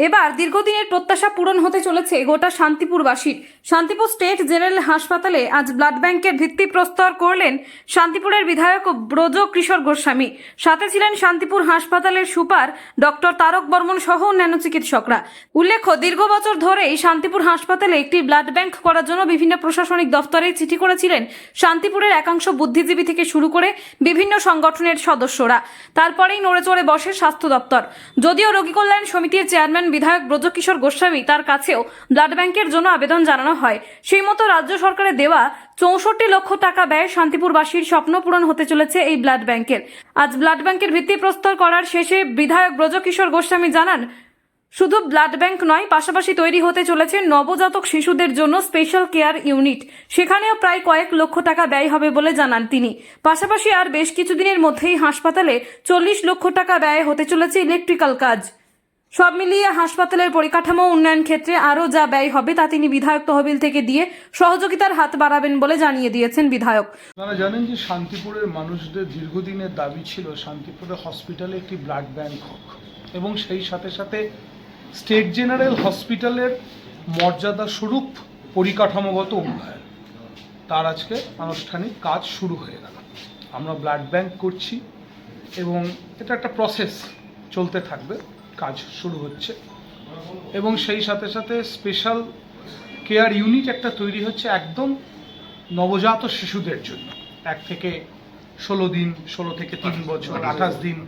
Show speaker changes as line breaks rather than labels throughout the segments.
এবার দীর্ঘদিনের প্রত্যাশা পূরণ হতে চলেছে গোটা শান্তিপুরবাসীর। শান্তিপুর স্টেট জেনারেল হাসপাতালে আজ ব্লাড ব্যাংকের ভিত্তিপ্রস্তর করলেন শান্তিপুরের বিধায়ক ব্রজ কিশোর গোস্বামী। সাথে ছিলেন শান্তিপুর হাসপাতালের সুপার ডক্টর তারক বর্মন সহ অন্যান্য চিকিৎসকরা। উল্লেখ্য, দীর্ঘ বছর ধরেই শান্তিপুর হাসপাতালে একটি ব্লাড ব্যাংক করার জন্য বিভিন্ন প্রশাসনিক দফতরে চিঠি করেছিলেন শান্তিপুরের একাংশ বুদ্ধিজীবী থেকে শুরু করে বিভিন্ন সংগঠনের সদস্যরা। তারপরেই নড়েচড়ে বসে স্বাস্থ্য দপ্তর। যদিও রোগী কল্যাণ সমিতির চেয়ারম্যান বিধায়ক ব্রজ কিশোর গোস্বামী তার কাছেও ব্লাড ব্যাংকের জন্য আবেদন জানানো হয়। সেই মতো রাজ্য সরকারের দেওয়া 64 লক্ষ টাকা ব্যয়ে শান্তিপুরবাসীর স্বপ্ন পূরণ হতে চলেছে এই ব্লাড ব্যাংকের। আজ ব্লাড ব্যাংকের ভিত্তিপ্রস্তর করার শেষে বিধায়ক ব্রজ কিশোর গোস্বামী জানান, শুধু ব্লাড ব্যাংক নয়, পাশাপাশি তৈরি হতে চলেছে নবজাতক শিশুদের জন্য স্পেশাল কেয়ার ইউনিট। সেখানেও প্রায় কয়েক লক্ষ টাকা ব্যয় হবে বলে জানান তিনি। পাশাপাশি আর বেশ কিছুদিনের মধ্যেই হাসপাতালে 40 লক্ষ টাকা ব্যয় হতে চলেছে ইলেকট্রিক্যাল কাজ। সব মিলিয়ে হাসপাতালের পরিকাঠামো উন্নয়ন ক্ষেত্রে আরও যা ব্যয় হবে তা তিনি বিধায়ক তহবিল থেকে দিয়ে সহযোগিতার হাত বাড়াবেন বলে জানিয়ে দিয়েছেন বিধায়ক।
আপনারা জানেন যে শান্তিপুরের মানুষদের দীর্ঘদিনের দাবি ছিল শান্তিপুরের হসপিটালে একটি ব্লাড ব্যাংক হোক এবং সেই সাথে সাথে স্টেট জেনারেল হসপিটালের মর্যাদা স্বরূপ পরিকাঠামোগত উন্নয়ন। তার আজকে আনুষ্ঠানিক কাজ শুরু হয়ে গেল। আমরা ব্লাড ব্যাংক করছি এবং এটা একটা প্রসেস চলতে থাকবে। কাজ শুরু হচ্ছে এবং সেই সাথে সাথে স্পেশাল কেয়ার ইউনিট একটা তৈরি হচ্ছে একদম নবজাত শিশুদের জন্য। 1 থেকে 16 দিন, 16 থেকে 3 বছর, 28 দিন,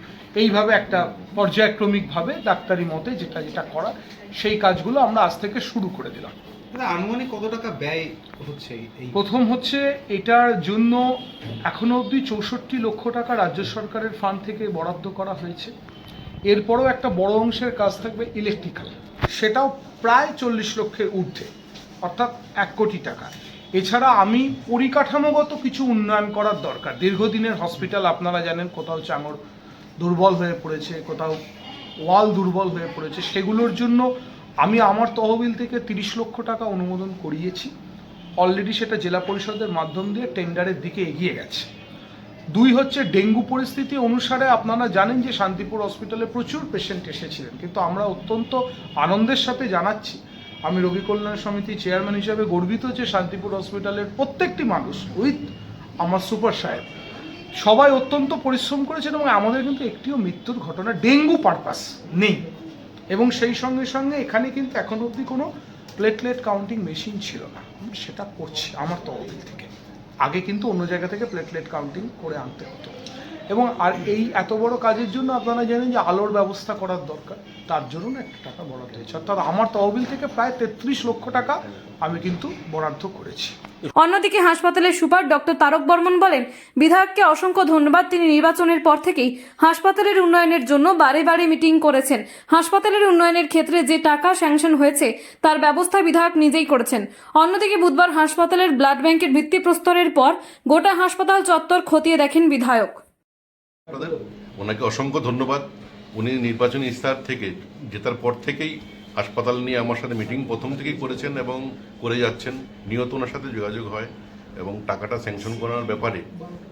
এইভাবে একটা পর্যায়ক্রমিকভাবে ডাক্তারি মতে যেটা করা, সেই কাজগুলো আমরা আজ থেকে শুরু করে দিলাম।
আনুমানিক কত টাকা ব্যয় হচ্ছে?
প্রথম হচ্ছে এটার জন্য এখনো অবধি 64 লক্ষ টাকা রাজ্য সরকারের ফান্ড থেকে বরাদ্দ করা হয়েছে। এরপরও একটা বড় অংশের কাজ থাকবে ইলেকট্রিক্যাল, সেটাও প্রায় 40 লক্ষের ঊর্ধ্বে, অর্থাৎ 1 কোটি টাকা। এছাড়া আমি পরিকাঠামোগত কিছু উন্নয়ন করার দরকার। দীর্ঘদিনের হসপিটাল আপনারা জানেন, কোথাও চাঙড় দুর্বল হয়ে পড়েছে, কোথাও ওয়াল দুর্বল হয়ে পড়েছে। সেগুলোর জন্য আমি আমার তহবিল থেকে 30 লক্ষ টাকা অনুমোদন করিয়েছি। অলরেডি সেটা জেলা পরিষদের মাধ্যম দিয়ে টেন্ডারের দিকে এগিয়ে গেছে। 2 হচ্ছে ডেঙ্গু পরিস্থিতি অনুসারে আপনারা জানেন যে শান্তিপুর হসপিটালে প্রচুর পেশেন্ট এসেছিলেন, কিন্তু আমরা অত্যন্ত আনন্দের সাথে জানাচ্ছি, আমি রোগী কল্যাণ সমিতি চেয়ারম্যান হিসাবে গর্বিত যে শান্তিপুর হসপিটালের প্রত্যেকটি মানুষ উইথ আমার সুপার সাহেব সবাই অত্যন্ত পরিশ্রম করেছেন এবং আমাদের কিন্তু একটিও মৃত্যুর ঘটনা ডেঙ্গু পারপাস নেই। এবং সেই সঙ্গে সঙ্গে এখানে কিন্তু এখন অবধি কোনো প্লেটলেট কাউন্টিং মেশিন ছিল না, সেটা করছি আমার তহবিল থেকে। আগে কিন্তু অন্য জায়গা থেকে প্লেটলেট কাউন্টিং করে আনতে হতো। এবং আর এই এত বড় কাজের জন্য আপনারা জানেন যে আলোর ব্যবস্থা করার দরকার, তার জন্য একটা টাকা বরাদ্দ হয়েছে। অর্থাৎ আমার তহবিল থেকে প্রায় 33 লক্ষ টাকা আমি কিন্তু বরাদ্দ করেছি।
অন্যদিকে হাসপাতালের সুপার ডক্টর তারক বর্মন বলেন, বিধায়ককে অসংখ্য ধন্যবাদ। তিনি নির্বাচনের পর থেকেই হাসপাতালের উন্নয়নের জন্য বারে বারে মিটিং করেছেন। হাসপাতালের উন্নয়নের ক্ষেত্রে যে টাকা স্যাংশন হয়েছে তার ব্যবস্থা বিধায়ক নিজেই করেছেন। অন্যদিকে বুধবার হাসপাতালের ব্লাড ব্যাংকের ভিত্তিপ্রস্তরের পর গোটা হাসপাতাল চত্বর খতিয়ে দেখেন বিধায়ক।
ওনাকে অসংখ্য ধন্যবাদ। উনি নির্বাচনী ইস্তাহার থেকে জেতার পর থেকেই হাসপাতাল নিয়ে আমার সাথে মিটিং প্রথম থেকেই করেছেন এবং করে যাচ্ছেন। নিয়ত ওনার সাথে যোগাযোগ হয় এবং টাকাটা স্যাংশন করার ব্যাপারে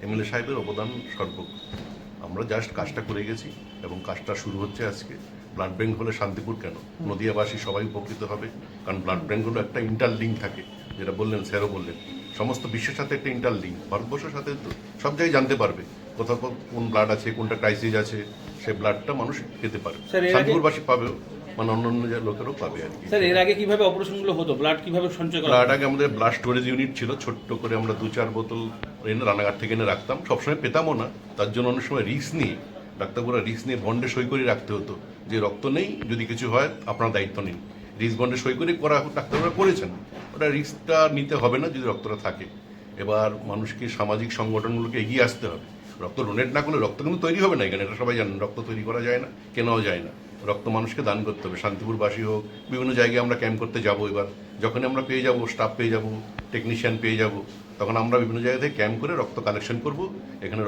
এমএলএ সাহেবের অবদান সর্বক। আমরা জাস্ট কাজটা করে গেছি এবং কাজটা শুরু হচ্ছে আজকে। ব্লাড ব্যাংক হলে শান্তিপুর কেন, নদিয়াবাসী সবাই উপকৃত হবে, কারণ ব্লাড ব্যাংক হলো একটা ইন্টারলিঙ্ক থাকে, যেটা বললেন স্যারও বললেন, সমস্ত বিশ্বের সাথে একটা ইন্টারলিঙ্ক। ভারতবর্ষের সাথে সব জায়গায় জানতে পারবে কোথাও কোন ব্লাড আছে, কোনটা ক্রাইসিস আছে, সেই ব্লাডটা মানুষ পেতে পারে, শান্তিপুরবাসী পাবেও, মানে অন্যান্য লোকেরও পাবে আর কি।
স্যার, এর আগে কিভাবে অপারেশনগুলো হতো? ব্লাড কিভাবে সঞ্চয় করা?
ব্লাড আগে আমাদের ব্লাড স্টোরেজ ইউনিট ছিল, ছোট্ট করে আমরা 2-4 বোতল এনে রানাঘাট থেকে এনে রাখতাম। সবসময় পেতামও না, তার জন্য অনেক সময় রিস্ক নিয়ে ডাক্তারবাবুরা রিস্ক নিয়ে বন্ডে সই করে রাখতে হতো যে রক্ত নেই, যদি কিছু হয় আপনার দায়িত্ব নিন। রিস্ক বন্ডে সই করে করা ডাক্তারবাবুরা করেছেন, ওটা রিস্কটা নিতে হবে না যদি রক্তটা থাকে। এবার মানুষকে সামাজিক সংগঠনগুলোকে এগিয়ে আসতে হবে। রক্ত ডোনেট না করলে রক্ত কিন্তু তৈরি হবে না এখানে, এটা সবাই জানেন। রক্ত তৈরি করা যায় না, কেনাও যায় না। রক্ত মানুষকে দান করতে হবে। শান্তিপুরবাসী হোক, বিভিন্ন জায়গায় আমরা ক্যাম্প করতে যাব। এবার যখন আমরা পেয়ে যাব, স্টাফ পেয়ে যাব, টেকনিশিয়ান পেয়ে যাব, তখন আমরা বিভিন্ন জায়গা থেকে ক্যাম্প করে রক্ত কালেকশন করব। এখানে